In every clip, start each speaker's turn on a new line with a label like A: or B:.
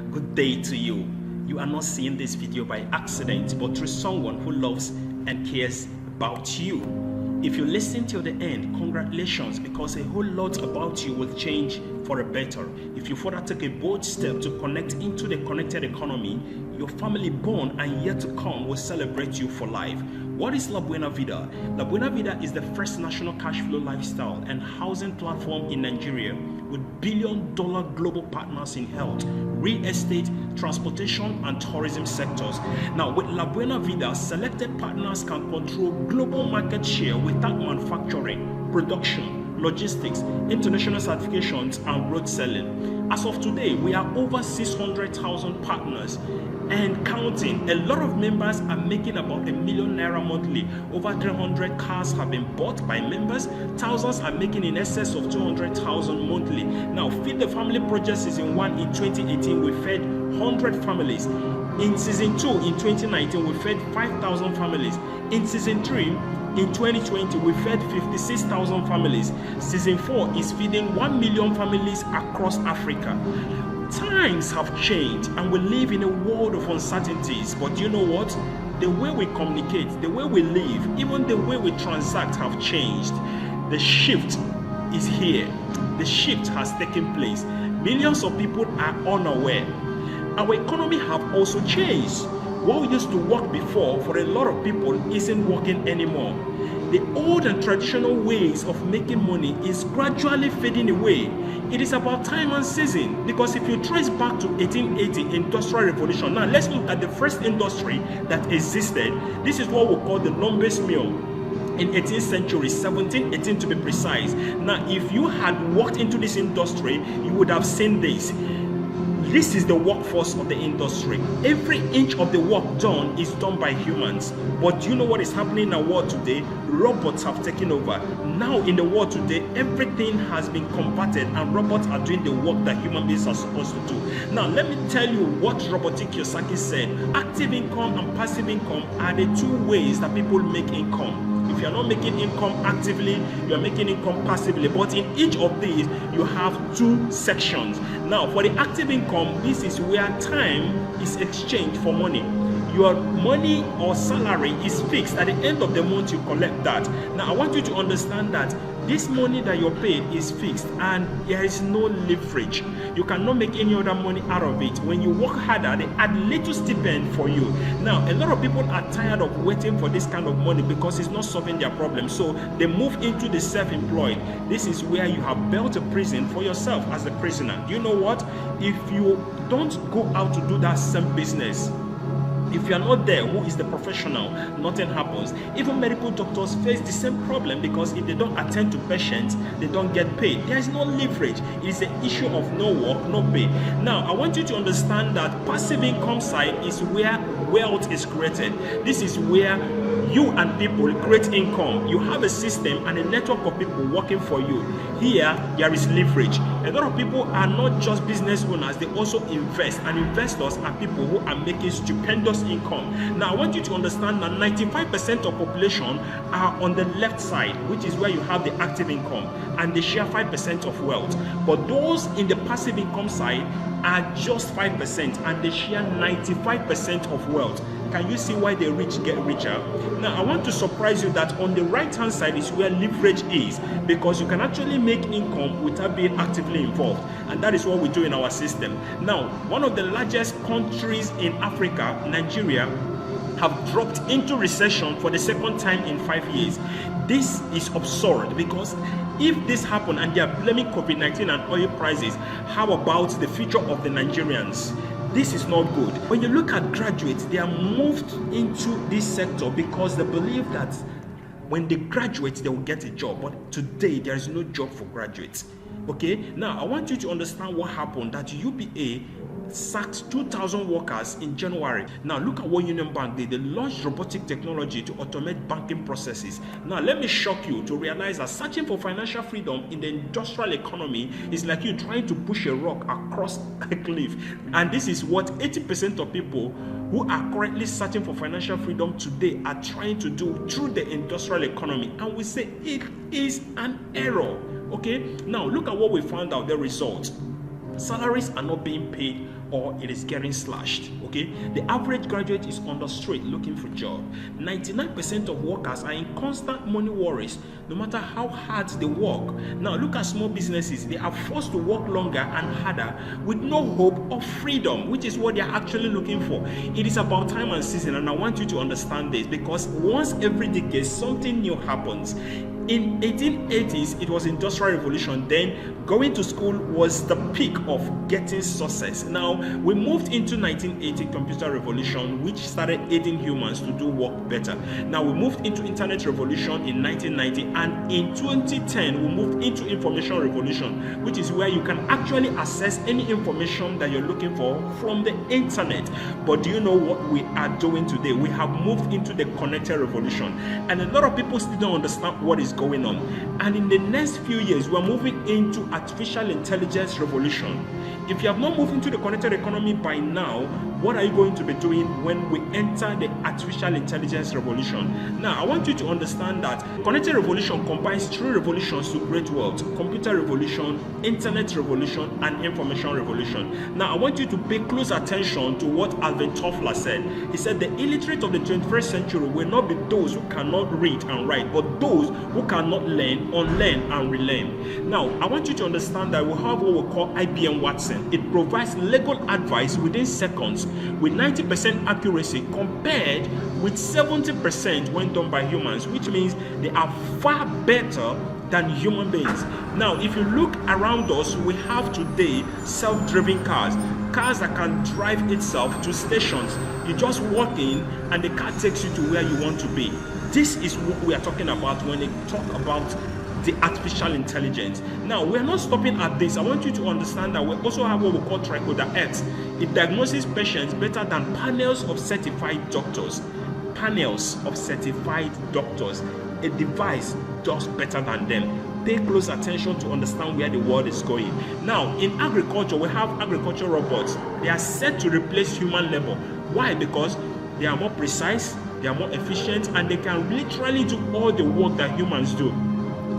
A: Good day to you. You are not seeing this video by accident, but through someone who loves and cares about you. If you listen till the end, congratulations, because a whole lot about you will change for a better. If you further take a bold step to connect into the connected economy, your family born and yet to come will celebrate you for life. What is Buena Vida? Buena Vida is the first national cash flow lifestyle and housing platform in Nigeria with billion-dollar global partners in health, real estate, transportation, and tourism sectors. Now, with Buena Vida, selected partners can control global market share without manufacturing, production, logistics, international certifications, and road selling. As of today, we are over 600,000 partners and counting. A lot of members are making about ₦1 million monthly. Over 300 cars have been bought by members. Thousands are making in excess of 200,000 monthly. Now, Feed the Family Project Season 1 in 2018, we fed 100 families. In Season 2 in 2019, we fed 5,000 families. In Season 3, in 2020, we fed 56,000 families. Season 4 is feeding 1 million families across Africa. Times have changed and we live in a world of uncertainties, but you know what? The way we communicate, the way we live, even the way we transact have changed. The shift is here. The shift has taken place. Millions of people are unaware. Our economy have also changed. What used to work before for a lot of people isn't working anymore. The old and traditional ways of making money is gradually fading away. It is about time and season, because if you trace back to 1880 Industrial Revolution, now let's look at the first industry that existed. This is what we call the lumbus mill in 18th century, 1718 to be precise. Now, if you had walked into this industry, you would have seen this. This is the workforce of the industry. Every inch of the work done is done by humans. But you know what is happening in the world today? Robots have taken over. Now in the world today, everything has been converted and robots are doing the work that human beings are supposed to do. Now let me tell you what Robotic Kiyosaki said. Active income and passive income are the two ways that people make income. If you are not making income actively, you are making income passively. But in each of these, you have two sections. Now, for the active income, this is where time is exchanged for money. Your money or salary is fixed. At the end of the month, you collect that. Now, I want you to understand that this money that you're paid is fixed and there is no leverage. You cannot make any other money out of it. When you work harder, they add little stipend for you. Now, a lot of people are tired of waiting for this kind of money because it's not solving their problem. So they move into the self-employed. This is where you have built a prison for yourself as a prisoner. You know what? If you don't go out to do that same business, if you are not there, who is the professional, nothing happens. Even medical doctors face the same problem because if they don't attend to patients, they don't get paid. There is no leverage. It is an issue of no work, no pay. Now, I want you to understand that passive income side is where wealth is created. This is where you and people create income. You have a system and a network of people working for you. Here, there is leverage. A lot of people are not just business owners, they also invest. And investors are people who are making stupendous income. Now, I want you to understand that 95% of population are on the left side, which is where you have the active income, and they share 5% of wealth. But those in the passive income side are just 5%, and they share 95% of wealth. Can you see why the rich get richer? Now, I want to surprise you that on the right-hand side is where leverage is, because you can actually make income without being actively involved. And that is what we do in our system. Now, one of the largest countries in Africa, Nigeria, have dropped into recession for the second time in 5 years. This is absurd, because if this happened and they are blaming COVID-19 and oil prices, how about the future of the Nigerians? This is not good. When you look at graduates, they are moved into this sector because they believe that when they graduate, they will get a job. But today, there is no job for graduates. Okay? Now, I want you to understand what happened, that UBA sacked 2,000 workers in January. Now, look at what Union Bank did. They launched robotic technology to automate banking processes. Now, let me shock you to realize that searching for financial freedom in the industrial economy is like you trying to push a rock across a cliff. And this is what 80% of people who are currently searching for financial freedom today are trying to do through the industrial economy. And we say it is an error. Okay? Now, look at what we found out, the results. Salaries are not being paid or it is getting slashed. Okay, the average graduate is on the street looking for job. 99% of workers are in constant money worries, no matter how hard they work. Now look at small businesses. They are forced to work longer and harder with no hope of freedom, which is what they are actually looking for. It is about time and season, and I want you to understand this, because once every decade something new happens. In 1880s, it was Industrial Revolution. Then going to school was the peak of getting success. Now we moved into 1980 Computer Revolution, which started aiding humans to do work better. Now we moved into Internet Revolution in 1990, and in 2010 we moved into Information Revolution, which is where you can actually access any information that you're looking for from the internet. But do you know what we are doing today? We have moved into the Connected Revolution, and a lot of people still don't understand what is going on. And in the next few years, we're moving into Artificial Intelligence Revolution. If you have not moved into the connected economy by now, what are you going to be doing when we enter the Artificial Intelligence Revolution? Now, I want you to understand that Connected Revolution combines three revolutions to create wealth: Computer Revolution, Internet Revolution, and Information Revolution. Now, I want you to pay close attention to what Alvin Toffler said. He said the illiterate of the 21st century will not be those who cannot read and write, but those who cannot learn, unlearn, and relearn. Now, I want you to understand that we have what we call IBM Watson. It provides legal advice within seconds with 90% accuracy compared with 70% when done by humans, which means they are far better than human beings. Now, if you look around us, we have today self-driven cars that can drive itself to stations. You just walk in and the car takes you to where you want to be. This is what we are talking about when we talk about the artificial intelligence. Now, we are not stopping at this. I want you to understand that we also have what we call Tricoder X. It diagnoses patients better than panels of certified doctors. Panels of certified doctors. A device does better than them. Pay close attention to understand where the world is going. Now, in agriculture, we have agricultural robots. They are set to replace human labor. Why? Because they are more precise, they are more efficient, and they can literally do all the work that humans do.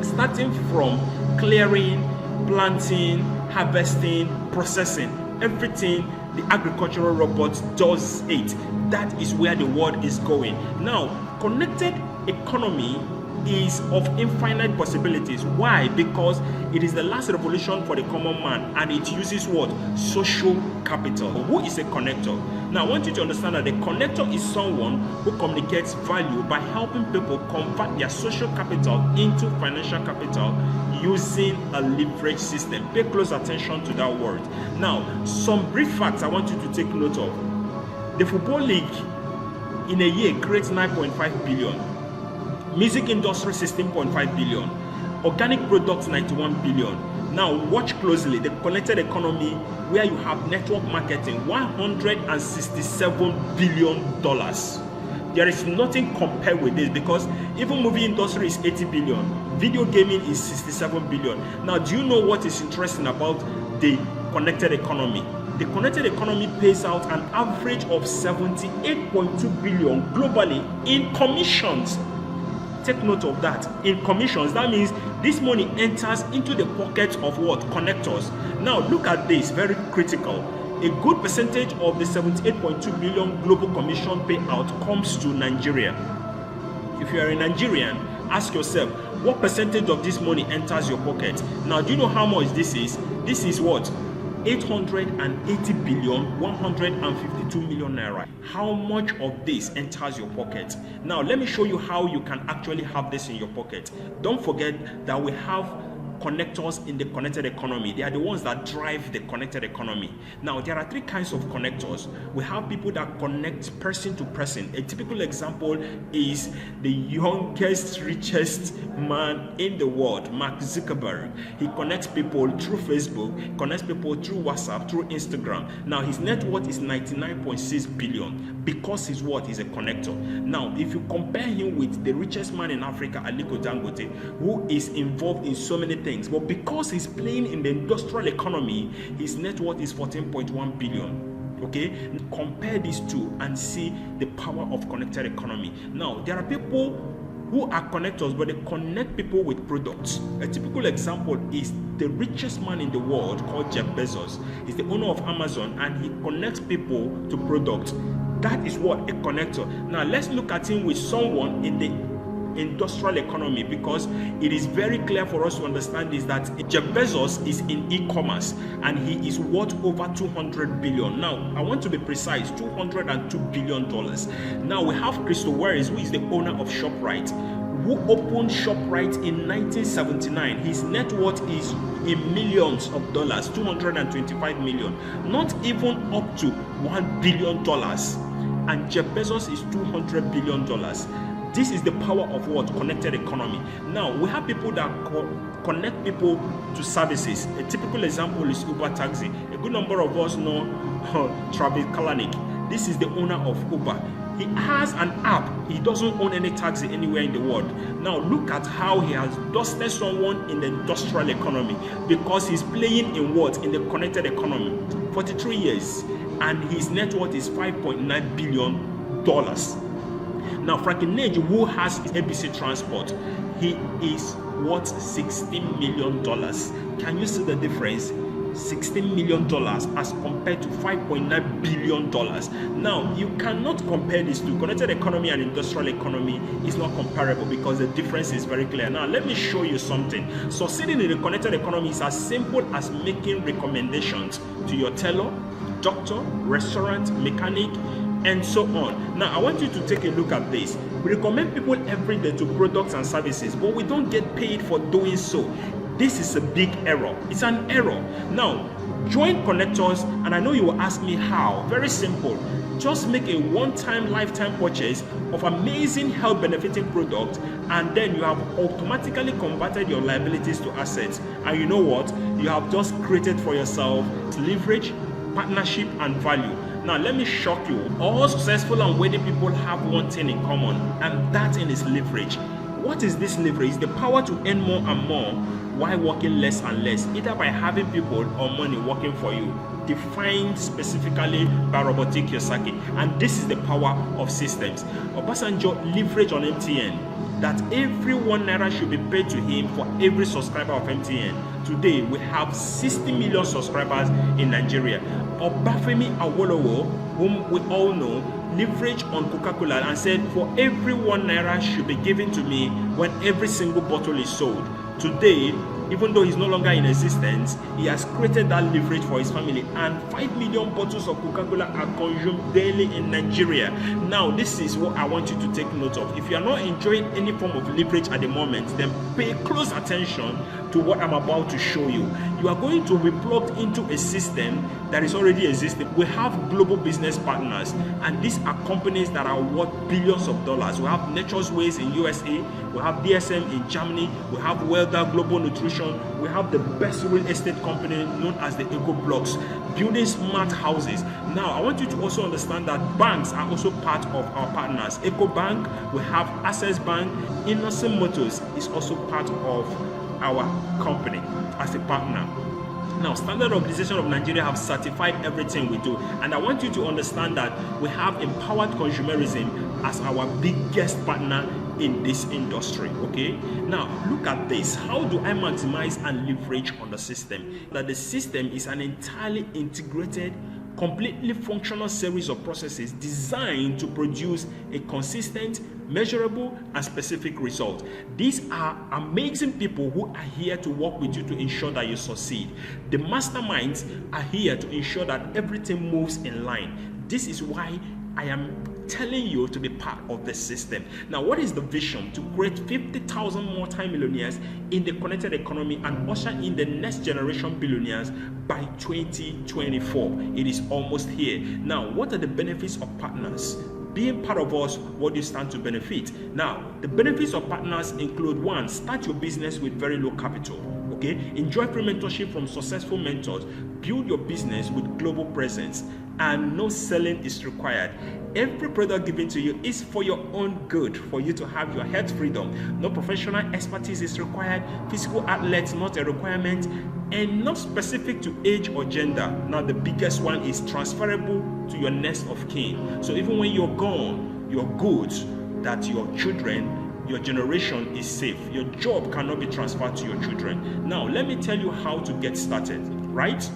A: Starting from clearing, planting, harvesting, processing, everything the agricultural robot does it. That is where the world is going. Now, connected economy is of infinite possibilities. Why? Because it is the last revolution for the common man, and it uses what? Social capital. Who is a connector? Now, I want you to understand that the connector is someone who communicates value by helping people convert their social capital into financial capital using a leverage system. Pay close attention to that word. Now, some brief facts I want you to take note of. The Football League in a year creates 9.5 billion. Music industry 16.5 billion. Organic products 91 billion. Now watch closely the connected economy, where you have network marketing, $167 billion. There is nothing compared with this, because even movie industry is 80 billion. Video gaming is 67 billion. Now, do you know what is interesting about the connected economy? The connected economy pays out an average of 78.2 billion globally in commissions. Take note of that. In commissions, that means this money enters into the pockets of what? Connectors. Now look at this, very critical. A good percentage of the 78.2 billion global commission payout comes to Nigeria. If you are a Nigerian, ask yourself, what percentage of this money enters your pocket? Now, do you know how much this is? This is what? 880 billion 152 million naira. How much of this enters your pocket? Now let me show you how you can actually have this in your pocket. Don't forget that we have connectors in the connected economy. They are the ones that drive the connected economy. Now, there are three kinds of connectors. We have people that connect person to person. A typical example is the youngest, richest man in the world, Mark Zuckerberg. He connects people through Facebook, connects people through WhatsApp, through Instagram. Now, his net worth is 99.6 billion because his what is a connector. Now, if you compare him with the richest man in Africa, Aliko Dangote, who is involved in so many things, but because he's playing in the industrial economy, his net worth is 14.1 billion. Okay, compare these two and see the power of connected economy. Now, there are people who are connectors, but they connect people with products. A typical example is the richest man in the world called Jeff Bezos. He's the owner of Amazon, and he connects people to products. That is what a connector. Now let's look at him with someone in the industrial economy, because it is very clear for us to understand is that Jeff Bezos is in e-commerce and he is worth over 200 billion. Now I want to be precise, $202 billion. Now we have Crystal Wares, who is the owner of ShopRite, who opened ShopRite in 1979. His net worth is in millions of dollars, 225 million, not even up to $1 billion. And Jeff Bezos is $200 billion. This is the power of what? Connected economy. Now, we have people that connect people to services. A typical example is Uber Taxi. A good number of us know Travis Kalanick. This is the owner of Uber. He has an app. He doesn't own any taxi anywhere in the world. Now, look at how he has dusted someone in the industrial economy, because he's playing in what? In the connected economy. 43 years. And his net worth is $5.9 billion. Now, Frankie Nage, who has ABC Transport, he is worth $16 million. Can you see the difference? $16 million as compared to $5.9 billion. Now, you cannot compare these two. Connected economy and industrial economy is not comparable, because the difference is very clear. Now, let me show you something. Succeeding in the connected economy is as simple as making recommendations to your tailor, doctor, restaurant, mechanic, and so on. Now, I want you to take a look at this. We recommend people every day to products and services, but we don't get paid for doing so. This is a big error. It's an error. Now, join connectors, and I know you will ask me how. Very simple. Just make a one-time lifetime purchase of amazing health benefiting product, and then you have automatically converted your liabilities to assets. And you know what? You have just created for yourself leverage, partnership, and value. Now, let me shock you. All successful and wealthy people have one thing in common, and that thing is leverage. What is this leverage? It's the power to earn more and more while working less and less, either by having people or money working for you, defined specifically by Robotic Kiyosaki. And this is the power of systems. Obasanjo leverage on MTN, that every 1 naira should be paid to him for every subscriber of MTN. Today, we have 60 million subscribers in Nigeria. Obafemi Awolowo, whom we all know, leveraged on Coca-Cola and said, for every 1 naira should be given to me when every single bottle is sold. Today, even though he's no longer in existence, he has created that leverage for his family, and 5 million bottles of Coca-Cola are consumed daily in Nigeria. Now, this is what I want you to take note of. If you are not enjoying any form of leverage at the moment, then pay close attention to what I'm about to show you. You are going to be plugged into a system that is already existing. We have global business partners, and these are companies that are worth billions of dollars. We have Nature's Ways in USA, we have DSM in Germany, we have Welder Global Nutrition, we have the best real estate company known as the Eco Blocks, building smart houses. Now, I want you to also understand that banks are also part of our partners. Eco Bank, we have Access Bank, Innocent Motors is also part of our company as a partner. Now, Standard Organization of Nigeria have certified everything we do, and I want you to understand that we have empowered consumerism as our biggest partner in this industry. Okay, now look at this. How do I maximize and leverage on the system? That the system is an entirely integrated, completely functional series of processes designed to produce a consistent, measurable, and specific result. These are amazing people who are here to work with you to ensure that you succeed. The masterminds are here to ensure that everything moves in line. This is why I am telling you to be part of the system. Now, what is the vision? To create 50,000 more time millionaires in the connected economy and usher in the next generation billionaires by 2024. It is almost here. Now, what are the benefits of partners? Being part of us, what do you stand to benefit? Now, the benefits of partners include: 1, start your business with very low capital. Okay, enjoy free mentorship from successful mentors. Build your business with global presence, and no selling is required. Every product given to you is for your own good, for you to have your health freedom. No professional expertise is required. Physical outlets not a requirement, and not specific to age or gender. Now, the biggest one is transferable to your next of kin. So even when you're gone, you're good that your children your generation is safe. Your job cannot be transferred to your children. Now, let me tell you how to get started, right?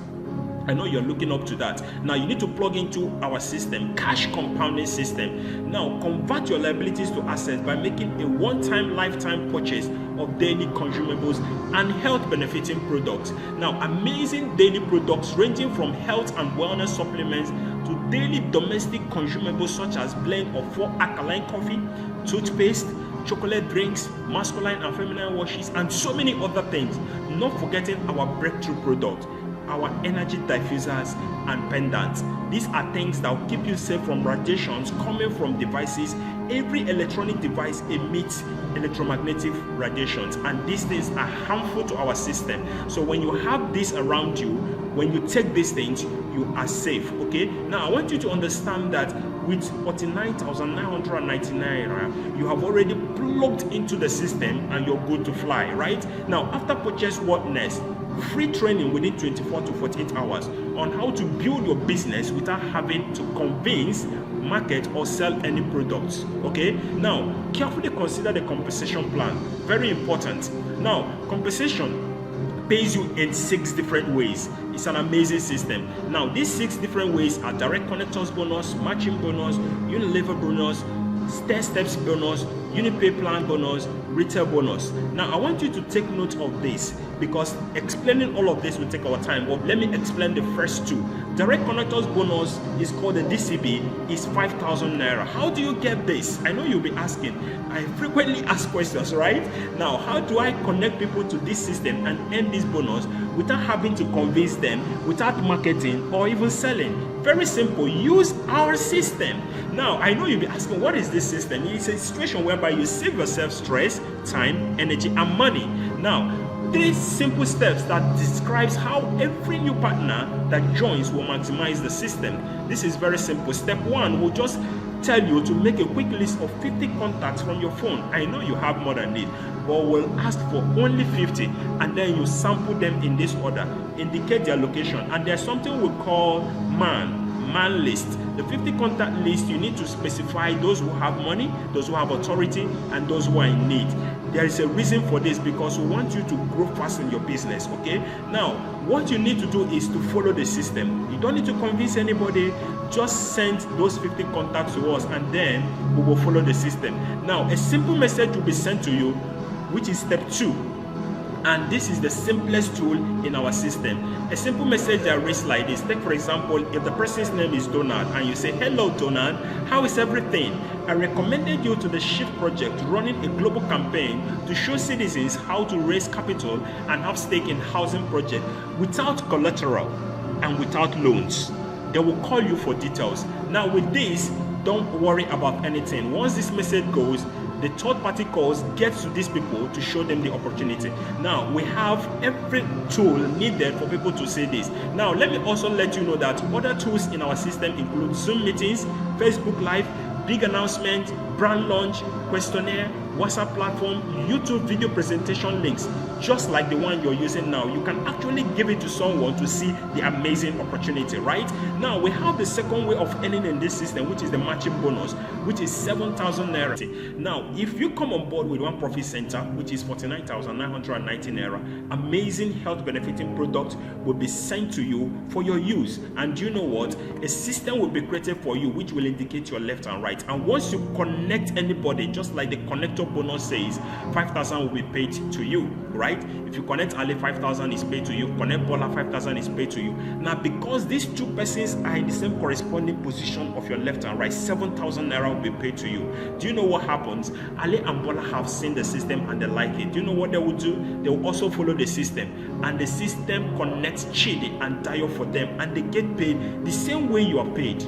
A: I know you're looking up to that. Now, you need to plug into our system, cash compounding system. Now, convert your liabilities to assets by making a one-time lifetime purchase of daily consumables and health benefiting products. Now, amazing daily products ranging from health and wellness supplements to daily domestic consumables such as blend of 4 alkaline coffee, toothpaste, chocolate drinks, masculine and feminine washes, and so many other things. Not forgetting our breakthrough product, our energy diffusers and pendants. These are things that will keep you safe from radiations coming from devices. Every electronic device emits electromagnetic radiations, and these things are harmful to our system. So when you have this around you, when you take these things, you are safe. Okay, now I want you to understand that with 49,990 naira, you have already plugged into the system and you're good to fly, right? Now, after purchase, what next? Free training within 24 to 48 hours on how to build your business without having to convince, market, or sell any products. Okay, now carefully consider the compensation plan. Very important. Now, compensation pays you in 6 different ways. It's an amazing system. Now, these 6 different ways are direct connectors bonus, matching bonus, Unilever bonus, steps bonus, Unipay plan bonus, retail bonus. Now, I want you to take note of this because explaining all of this will take our time. But let me explain the first 2. Direct connectors bonus is called the DCB, is 5,000 naira. How do you get this? I know you'll be asking. I frequently ask questions, right? Now, how do I connect people to this system and earn this bonus without having to convince them, without marketing or even selling? Very simple. Use our system. Now, I know you'll be asking, what is this system? It's a situation whereby you save yourself stress, time, energy, and money. Now, 3 simple steps that describes how every new partner that joins will maximize the system. This is very simple. Step 1 will just tell you to make a quick list of 50 contacts from your phone. I know you have more than this, but we'll ask for only 50, and then you sample them in this order, indicate their location, and there's something we call man list. The 50 contact list, you need to specify those who have money, those who have authority, and those who are in need. There is a reason for this, because we want you to grow fast in your business. Okay, now what you need to do is to follow the system. You don't need to convince anybody. Just send those 50 contacts to us, and then we will follow the system. Now, a simple message will be sent to you, which is step 2. And this is the simplest tool in our system. A simple message that reads like this. Take, for example, if the person's name is Donald and you say, "Hello Donald, how is everything? I recommended you to the Shift Project running a global campaign to show citizens how to raise capital and have stake in housing project without collateral and without loans." They will call you for details. Now with this, don't worry about anything. Once this message goes, the third party calls gets to these people to show them the opportunity. Now we have every tool needed for people to say this. Now let me also let you know that other tools in our system include Zoom meetings, Facebook Live, big announcement, brand launch, questionnaire, WhatsApp platform, YouTube video presentation links, just like the one you're using now. You can actually give it to someone to see the amazing opportunity, right? Now we have the second way of earning in this system, which is the matching bonus, which is 7,000 naira. Now, if you come on board with One Profit Center, which is 49,990 naira, amazing health benefiting product will be sent to you for your use. And you know what? A system will be created for you, which will indicate your left and right. And once you connect anybody, just like the connector bonus says, 5,000 will be paid to you, right? If you connect Ali, 5,000 is paid to you. Connect Bola, 5,000 is paid to you. Now, because these 2 persons are in the same corresponding position of your left and right, 7,000 naira will be paid to you. Do you know what happens? Ali and Bola have seen the system and they like it. Do you know what they will do? They will also follow the system, and the system connects Chidi and Dayo for them, and they get paid the same way you are paid.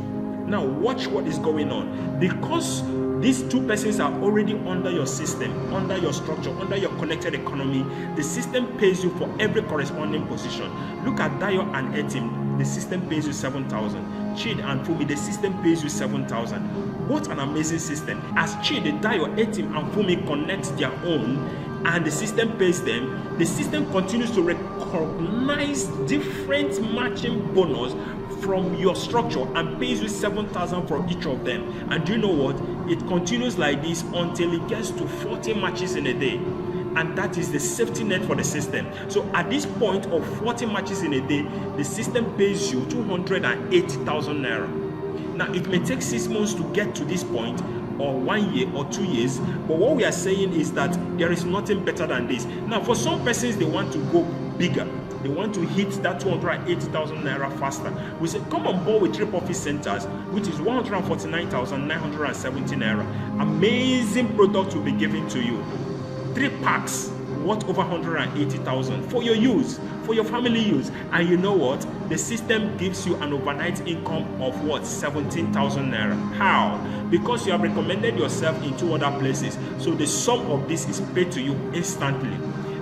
A: Now watch what is going on. Because these 2 persons are already under your system, under your structure, under your connected economy, the system pays you for every corresponding position. Look at Dayo and Etim, the system pays you 7,000. Chid and Fumi, the system pays you 7,000. What an amazing system. As Chid, Dayo, Etim and Fumi connect their own and the system pays them, the system continues to recognize different matching bonus from your structure and pays you 7,000 for each of them. And do you know what? It continues like this until it gets to 40 matches in a day. And that is the safety net for the system. So at this point of 40 matches in a day, the system pays you 280,000 naira. Now, it may take 6 months to get to this point, or 1 year or 2 years, but what we are saying is that there is nothing better than this. Now, for some persons, they want to go bigger. They want to hit that 280,000 naira faster. We say, come on board with 3 profit centers, which is 149,970 naira. Amazing product will be given to you. 3 packs worth over 180,000 for your use, for your family use. And you know what? The system gives you an overnight income of what? 17,000 naira. How? Because you have recommended yourself in 2 other places. So the sum of this is paid to you instantly.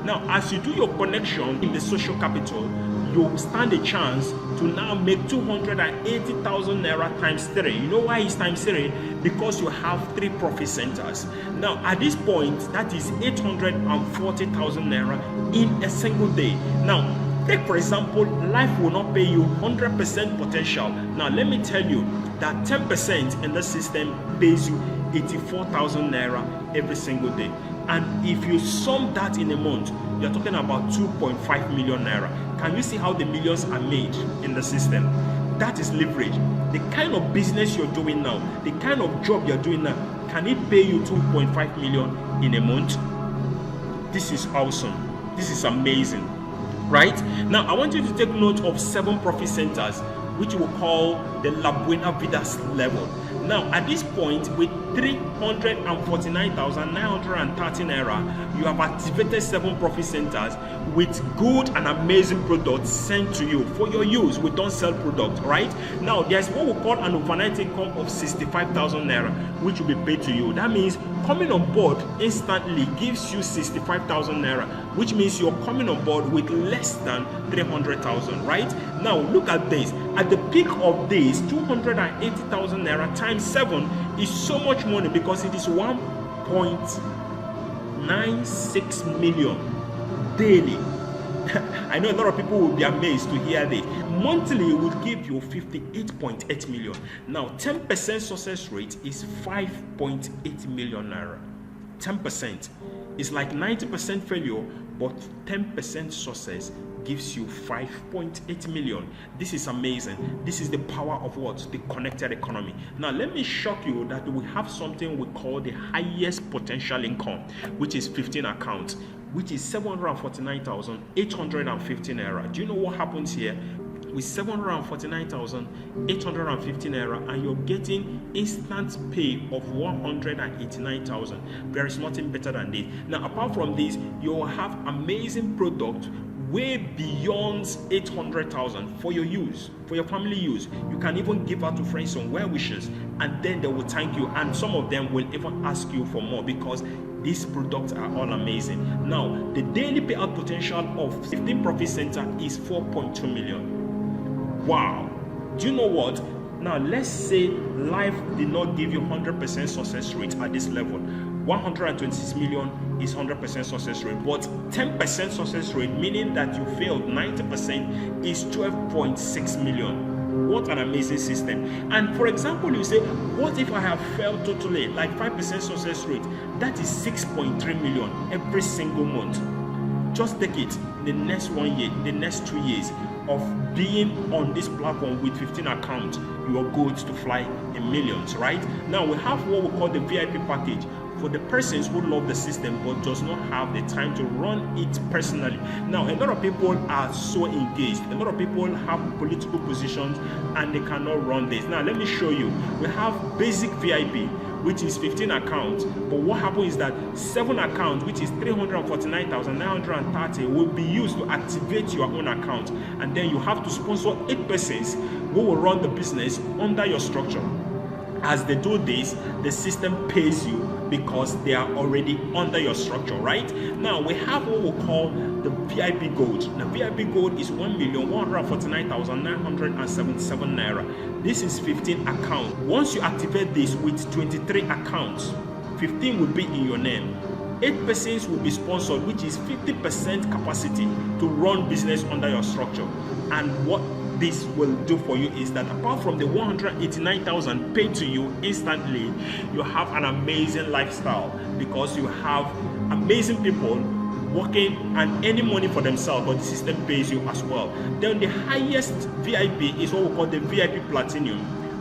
A: Now, as you do your connection in the social capital, you stand a chance to now make 280,000 naira times 3. You know why it's times 3? Because you have 3 profit centers. Now, at this point, that is 840,000 naira in a single day. Now, take for example, life will not pay you 100% potential. Now, let me tell you that 10% in the system pays you 84,000 naira every single day. And if you sum that in a month, you're talking about 2.5 million naira. Can you see how the millions are made in the system? That is leverage. The kind of business you're doing now, the kind of job you're doing now, can it pay you 2.5 million in a month? This is awesome. This is amazing, right? Now, I want you to take note of 7 profit centers, which we will call the Buena Vida level. Now, at this point, with 349,930 naira, you have activated 7 profit centers with good and amazing products sent to you for your use. We don't sell products, right? Now, there's what we call an overnight income of 65,000 naira, which will be paid to you. That means coming on board instantly gives you 65,000 naira, which means you're coming on board with less than 300,000, right? Now, look at this. At the peak of this, 280,000 naira times 7 is so much money because it is 1.96 million daily. I know a lot of people will be amazed to hear this. Monthly, it will give you 58.8 million. Now, 10% success rate is 5.8 million naira. 10% is like 90% failure, but 10% success gives you 5.8 million. This is amazing. This is the power of what? The connected economy. Now, let me shock you that we have something we call the highest potential income, which is 15 accounts, which is 749,850 naira. Do you know what happens here? With 749,850 naira, and you're getting instant pay of 189,000. There is nothing better than this. Now, apart from this, you will have amazing product way beyond 800,000 for your use, for your family use. You can even give out to friends on well wishes, and then they will thank you, and some of them will even ask you for more because these products are all amazing. Now, the daily payout potential of 15 profit center is 4.2 million. Wow. Do you know what? Now, let's say life did not give you 100% success rate at this level. 126 million is 100% success rate, but 10% success rate, meaning that you failed 90%, is 12.6 million. What an amazing system. And for example, you say, what if I have failed totally, like 5% success rate? That is 6.3 million every single month. Just take it the next 1 year, the next 2 years of being on this platform with 15 accounts, you are going to fly in millions, right? Now, we have what we call the VIP package for the persons who love the system but does not have the time to run it personally. Now, a lot of people are so engaged. A lot of people have political positions and they cannot run this. Now, let me show you. We have basic VIP, which is 15 accounts, but what happens is that 7 accounts, which is 349,930, will be used to activate your own account, and then you have to sponsor 8 persons who will run the business under your structure. As they do this, the system pays you because they are already under your structure, right? Now, we have what we call the VIP Gold. The VIP Gold is 1,149,977 naira. This is 15 accounts. Once you activate this with 23 accounts, 15 will be in your name. 8 persons will be sponsored, which is 50% capacity to run business under your structure. And what this will do for you is that apart from the 189,000 paid to you instantly, you have an amazing lifestyle because you have amazing people working and earning money for themselves, but the system pays you as well. Then the highest VIP is what we call the VIP Platinum,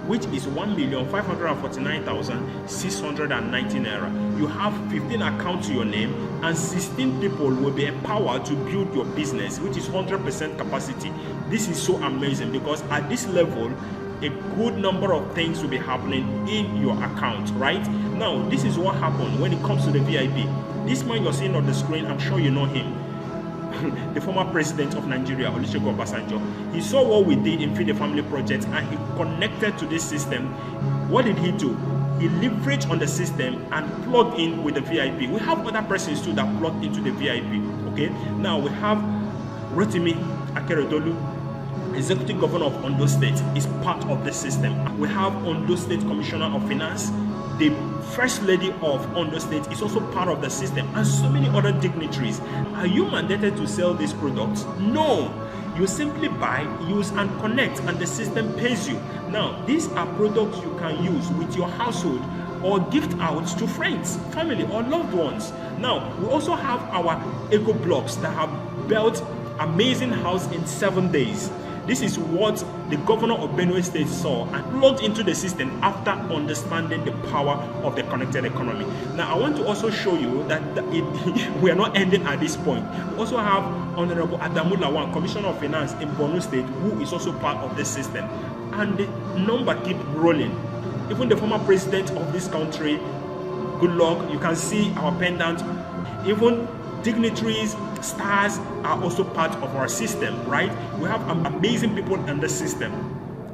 A: which is 1,549,619 naira. You have 15 accounts to your name, and 16 people will be empowered to build your business, which is 100% capacity. This is so amazing because at this level, a good number of things will be happening in your account, right? Now, this is what happened when it comes to the VIP. This man you're seeing on the screen, I'm sure you know him. The former president of Nigeria, Olusegun Obasanjo. He saw what we did in Feed the Family project and he connected to this system. What did he do? He leveraged on the system and plugged in with the VIP. We have other persons too that plugged into the VIP. Okay, now we have Rotimi Akeredolu, Executive Governor of Ondo State, is part of the system. We have Ondo State Commissioner of Finance. The First Lady of Ondo State is also part of the system, and so many other dignitaries. Are you mandated to sell these products? No. You simply buy, use, and connect, and the system pays you. Now, these are products you can use with your household or gift out to friends, family, or loved ones. Now, we also have our Eco Blocks that have built amazing house in 7 days. This is what the governor of Buena State saw and plugged into the system after understanding the power of the connected economy. Now, I want to also show you that we are not ending at this point. We also have Honorable Adamu Lawan, Commissioner of Finance in Borno State, who is also part of this system. And the number keep rolling. Even the former president of this country, good luck, you can see our pendant. Even dignitaries, stars are also part of our system, right? We have amazing people in the system.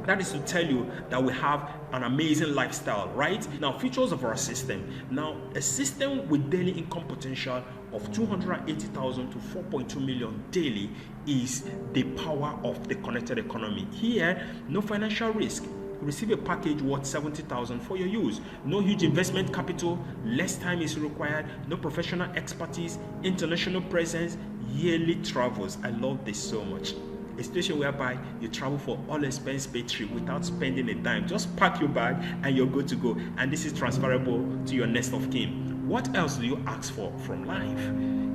A: That is to tell you that we have an amazing lifestyle, right? Now, features of our system. Now, a system with daily income potential of 280,000 to 4.2 million daily is the power of the connected economy. Here, no financial risk. Receive a package worth 70,000 for your use. No huge investment capital, less time is required, no professional expertise, international presence, yearly travels. I love this so much. A situation whereby you travel for all expense paid trip without spending a dime. Just pack your bag and you're good to go. And this is transferable to your next of kin. What else do you ask for from life,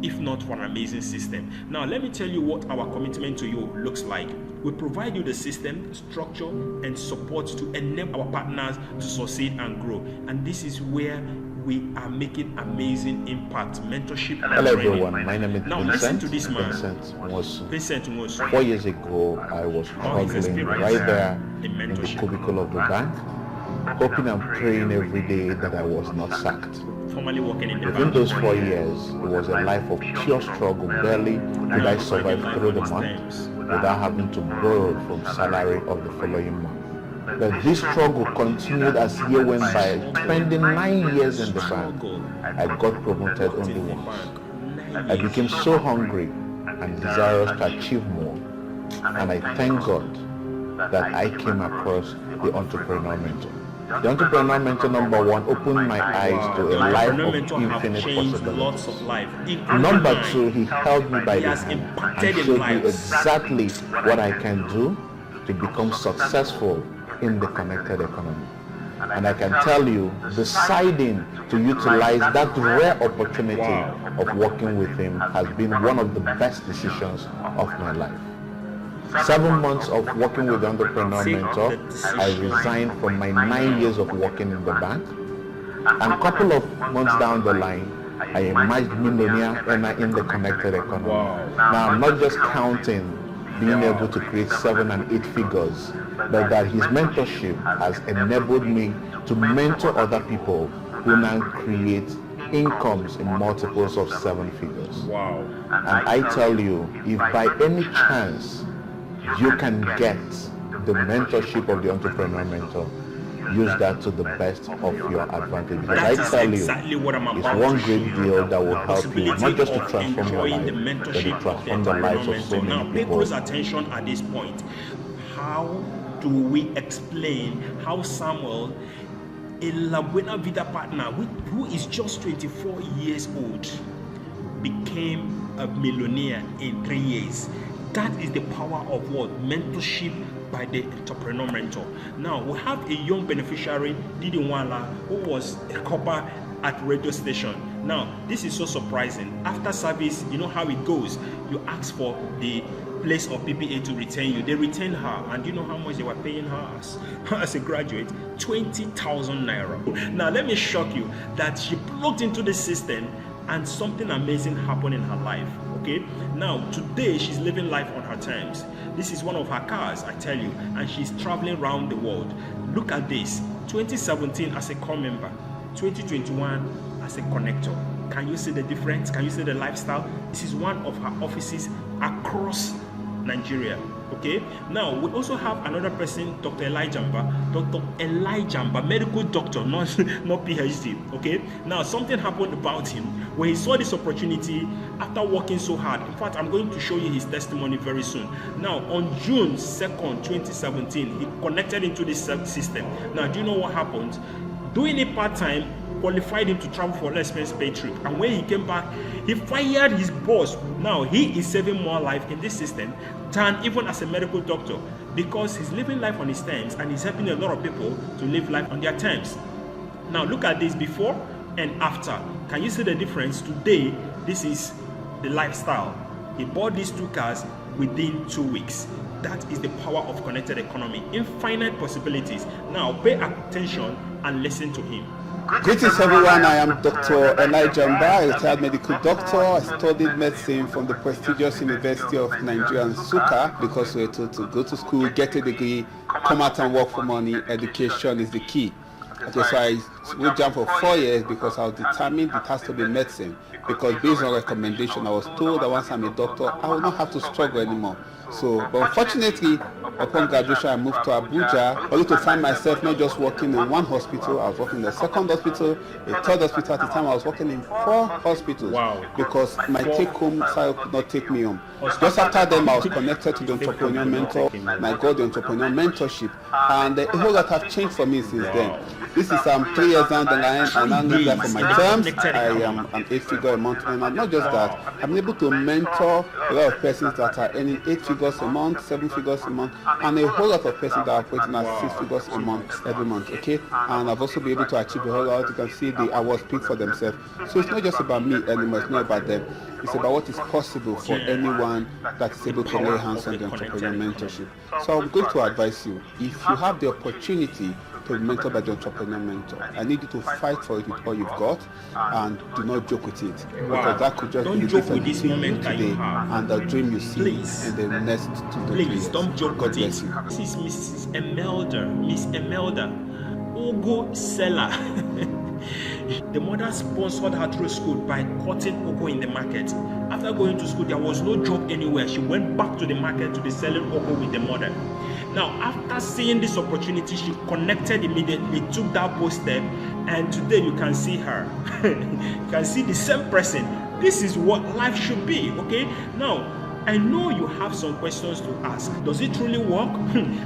A: if not for an amazing system? Now, let me tell you what our commitment to you looks like. We provide you the system, structure, and support to enable our partners to succeed and grow. And this is where we are making amazing impact, mentorship, and
B: Hello
A: training.
B: everyone, my name is
A: Now
B: Vincent.
A: listen to this man.
B: Vincent
A: Nwosu.
B: 4 years ago, I was struggling right there in the cubicle of the bank, hoping and praying every day that I was not sacked.
A: Formerly working in the
B: Within
A: bank.
B: those 4 years, it was a life of pure struggle. Barely did I survive through the month without having to borrow from salary of the following month. But this struggle continued as year went by. Spending 9 years in the bank, I got promoted only once. I became so hungry and desirous to achieve more, and I thank God that I came across the Entrepreneur Mentor. The Entrepreneur Mentor number 1 opened my eyes to a life of infinite possibilities. Number 2, he held me by the hand and showed me exactly what I can do to become successful in the connected economy. And I can tell you, deciding to utilize that rare opportunity of working with him has been one of the best decisions of my life. 7 months of working with the Entrepreneur Mentor, I resigned from my 9 years of working in the bank. And a couple of months down the line, I emerged millionaire earner in the connected economy. Now, I'm not just counting being able to create 7 and 8 figures, but that his mentorship has enabled me to mentor other people who now create incomes in multiples of 7 figures.
A: Wow.
B: And I tell you, if by any chance you can get the mentorship of the Entrepreneur Mentor, use that to the best of your advantage. Because I tell you, it's one great deal that will help you not just to transform your life, but to transform the lives of so many
A: people. Now, pay close
B: people.
A: attention at this point. How do we explain how Samuel, a La Buena Vida partner who is just 24 years old, became a millionaire in 3 years? That is the power of what? Mentorship by the entrepreneur mentor. Now we have a young beneficiary, Didi Nwala, who was a copper at radio station. Now this is so surprising. After service, you know how it goes. You ask for the place of PPA to retain you. They retain her, and you know how much they were paying her as a graduate? 20,000 naira. Now let me shock you that she plugged into the system and something amazing happened in her life. Okay, now today she's living life on her terms. This is one of her cars, I tell you, and she's traveling around the world. Look at this: 2017 as a core member, 2021 as a connector. Can you see the difference? Can you see the lifestyle? This is one of her offices across Nigeria. Okay, now we also have another person, Dr. Elijah Mba, medical doctor, not PhD. Okay, now something happened about him when he saw this opportunity after working so hard. In fact, I'm going to show you his testimony very soon. Now on June 2nd, 2017, he connected into this system. Now do you know what happened? Doing it part-time qualified him to travel for less expense paid trip, and when he came back, he fired his boss. Now he is saving more life in this system than even as a medical doctor, because he's living life on his terms and he's helping a lot of people to live life on their terms. Now look at this before and after. Can you see the difference? Today, this is the lifestyle. He bought these 2 cars within 2 weeks. That is the power of connected economy. Infinite possibilities. Now pay attention and listen to him.
C: Greetings everyone, I am Dr. Elijah Mba, a retired medical doctor. I studied medicine from the prestigious University of Nigeria in Nsukka, because we were told to go to school, get a degree, come out and work for money. Education is the key. Okay, so I would jump for 4 years because I was determined it has to be medicine, because based on recommendation I was told that once I'm a doctor I will not have to struggle anymore. So, but unfortunately, upon graduation I moved to Abuja, only to find myself not just working in one hospital. I was working in the second hospital, a third hospital. At the time I was working in 4 hospitals.
A: Wow.
C: Because my take-home side could not take me home. Just after them I was connected to the entrepreneur mentor, and I got the entrepreneur mentorship, and a whole lot have changed for me since then. This is 3 years down the line, and I'm not there for my terms. I am an 8-figure a month, and not just that, I'm able to mentor a lot of persons that are earning 8 figures a month, 7 figures a month, and a whole lot of persons that are operating at 6 figures a month every month. Okay, and I've also been able to achieve a whole lot. You can see the awards speak for themselves. So it's not just about me anymore, it's not about them. It's about what is possible for anyone that is able to lay hands on the entrepreneur mentorship. So I'm going to advise you, if you have the opportunity to be mentored by the entrepreneur mentor, I need you to fight for it with all you've got, and do not joke with it. Because that could just be the difference between you today and the dream you see in the next 2 to 3 years.
A: Don't joke
C: God
A: with
C: bless
A: it.
C: you.
A: This is Miss Emelda Ogo Seller. The mother sponsored her through school by cutting Ogo in the market. After going to school, there was no job anywhere. She went back to the market to be selling Ogo with the mother. Now, after seeing this opportunity, she connected immediately, took that post step, and today you can see her. You can see the same person. This is what life should be, okay? Now, I know you have some questions to ask. Does it truly work?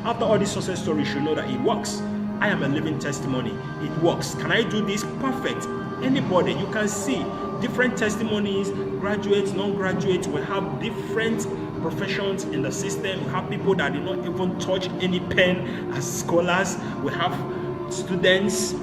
A: After all this success story, you should know that it works. I am a living testimony. It works. Can I do this? Perfect. Anybody, you can see different testimonies, graduates, non-graduates. We have different professions in the system. We have people that did not even touch any pen as scholars. We have students,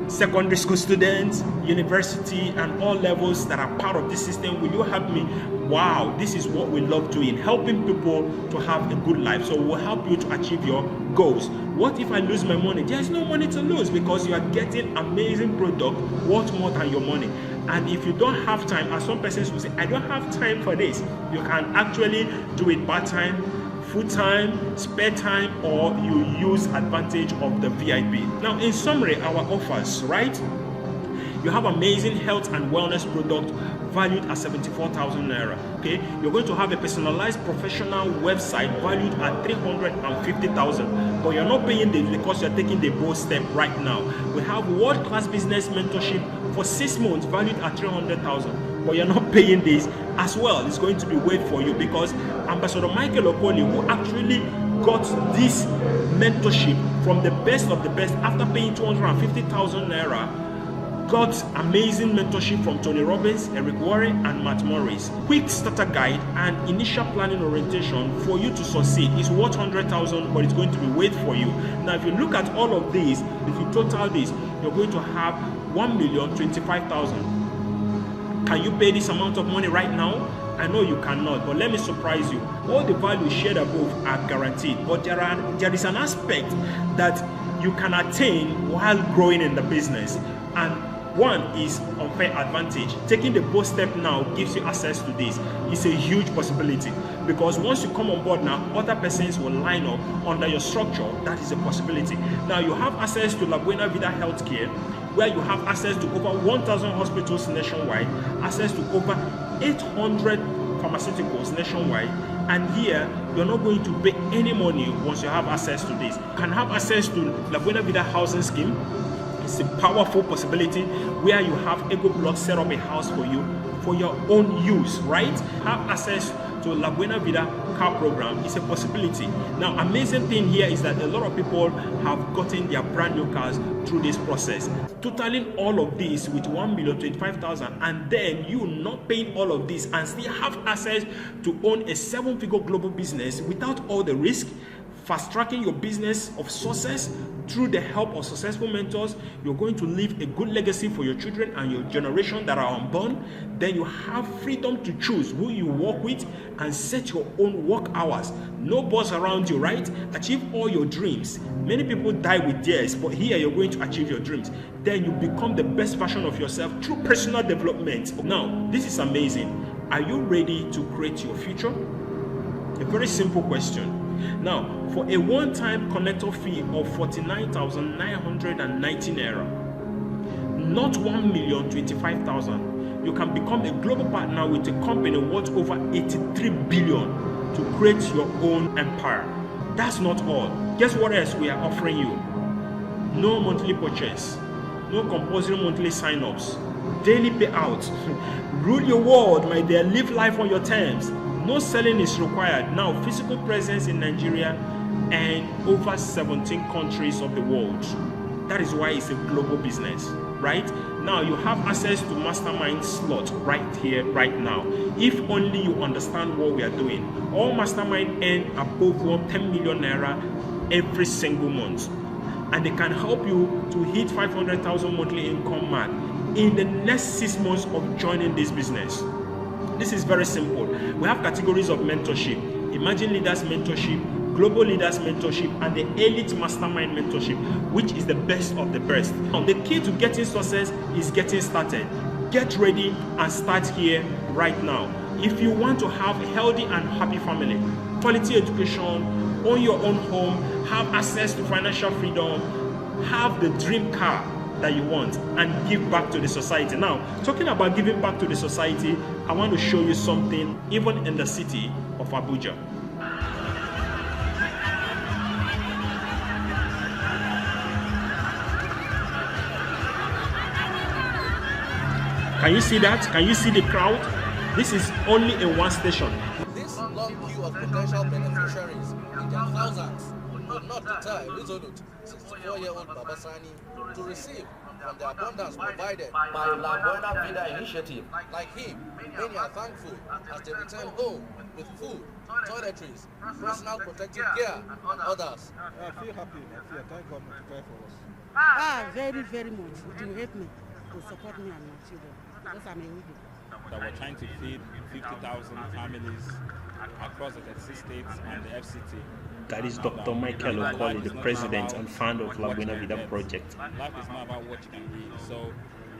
A: secondary school students, university, and all levels that are part of this system. Will you help me? Wow, this is what we love doing, helping people to have a good life. So we'll help you to achieve your goals. What if I lose my money? There's no money to lose, because you are getting amazing product worth more than your money. And if you don't have time, as some persons will say, I don't have time for this, you can actually do it part-time, full-time, spare time, or you use advantage of the VIP. Now, in summary, our offers, right? You have amazing health and wellness product valued at 74,000 naira. Okay, you're going to have a personalized professional website valued at 350,000, but you're not paying this because you're taking the bold step right now. We have world-class business mentorship for 6 months valued at 300,000, but you're not paying this as well. It's going to be wait for you, because Ambassador Michael Okoli, who actually got this mentorship from the best of the best after paying 250,000 naira, Got amazing mentorship from Tony Robbins, Eric Warren, and Matt Morris. Quick starter guide and initial planning orientation for you to succeed. It's worth 100,000, but it's going to be wait for you. Now, if you look at all of these, if you total this, you're going to have 1,025,000. Can you pay this amount of money right now? I know you cannot, but let me surprise you. All the values shared above are guaranteed, but there is an aspect that you can attain while growing in the business. And one is unfair advantage. Taking the bold step now gives you access to this. It's a huge possibility, because once you come on board now, other persons will line up under your structure. That is a possibility. Now you have access to Buena Vida Healthcare, where you have access to over 1,000 hospitals nationwide, access to over 800 pharmaceuticals nationwide, and here you're not going to pay any money once you have access to this. You can have access to the Buena Vida housing scheme. It's a powerful possibility where you have Ego Block set up a house for you for your own use, right? Have access to La Buena Vida car program is a possibility. Now, amazing thing here is that a lot of people have gotten their brand new cars through this process. Totaling all of this with 1,025,000, and then you not paying all of this and still have access to own a 7-figure global business without all the risk. Fast tracking your business of success through the help of successful mentors. You're going to leave a good legacy for your children and your generation that are unborn. Then you have freedom to choose who you work with and set your own work hours. No boss around you, right? Achieve all your dreams. Many people die with theirs, but here you're going to achieve your dreams. Then you become the best version of yourself through personal development. Now, this is amazing. Are you ready to create your future? A very simple question. Now, for a one-time connector fee of 49,990 naira, not 1,025,000, you can become a global partner with a company worth over 83 billion to create your own empire. That's not all. Guess what else we are offering you? No monthly purchase, no compulsory monthly sign-ups, daily payouts. Rule your world, my dear. Live life on your terms. No selling is required. Now, physical presence in Nigeria and over 17 countries of the world. That is why it's a global business, right? Now, you have access to mastermind slot right here, right now. If only you understand what we are doing. All mastermind earn above 10 million naira every single month. And they can help you to hit 500,000 monthly income mark in the next 6 months of joining this business. This is very simple. We have categories of mentorship: emerging leaders mentorship, global leaders mentorship, and the elite mastermind mentorship, which is the best of the best. Now, the key to getting success is getting started. Get ready and start here right now. If you want to have a healthy and happy family, quality education, own your own home, have access to financial freedom, have the dream car that you want, and give back to the society. Now, talking about giving back to the society, I want to show you something even in the city of Abuja. Can you see that? Can you see the crowd? This is only in one station.
D: This long queue of potential beneficiaries in their thousands would not deter a resolute 64-year-old Babasani to receive from the abundance provided by La Buena Vida initiative. Like him, many are thankful as they return home with food, toiletries, personal protective gear, and others.
E: I feel happy. Thank God to pray for us.
F: Very, very much. It will help me to support me and my children because I'm a widow.
G: That we're trying to feed 50,000 families across the 36 states and the FCT.
A: That is Dr. Michael Okoli, the president and founder of La Buena Vida project.
G: Life is not about what you can eat. So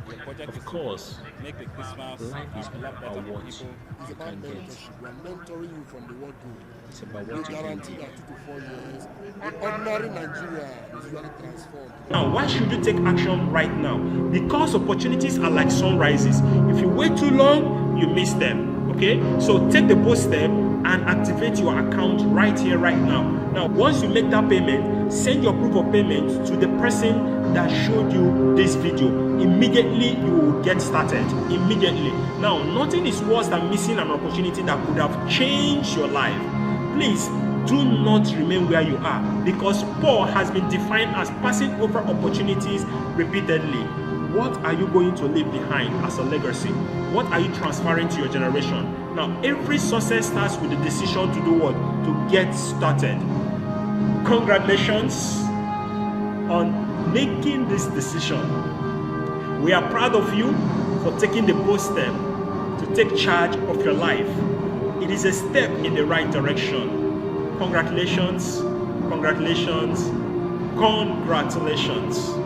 G: the project
A: Of
G: is
A: course,
G: to make the Christmas
A: life is
G: a lot
A: not
G: better
A: about
G: for
A: what
G: people.
E: It's about mentorship. We are mentoring you from the word go.
A: it's about
E: We
A: what you can
E: guarantee
A: do.
E: that 2 to 4 years, the ordinary Nigeria is really transformed.
A: Now, why should you take action right now? Because opportunities are like sunrises. If you wait too long, you miss them. Okay, so take the bold step and activate your account right here, right now. Now, once you make that payment, send your proof of payment to the person that showed you this video. Immediately, you will get started. Immediately. Now, nothing is worse than missing an opportunity that could have changed your life. Please do not remain where you are, because Paul has been defined as passing over opportunities repeatedly. What are you going to leave behind as a legacy? What are you transferring to your generation? Now, every success starts with the decision to do what? To get started. Congratulations on making this decision. We are proud of you for taking the bold step to take charge of your life. It is a step in the right direction. Congratulations, congratulations, congratulations.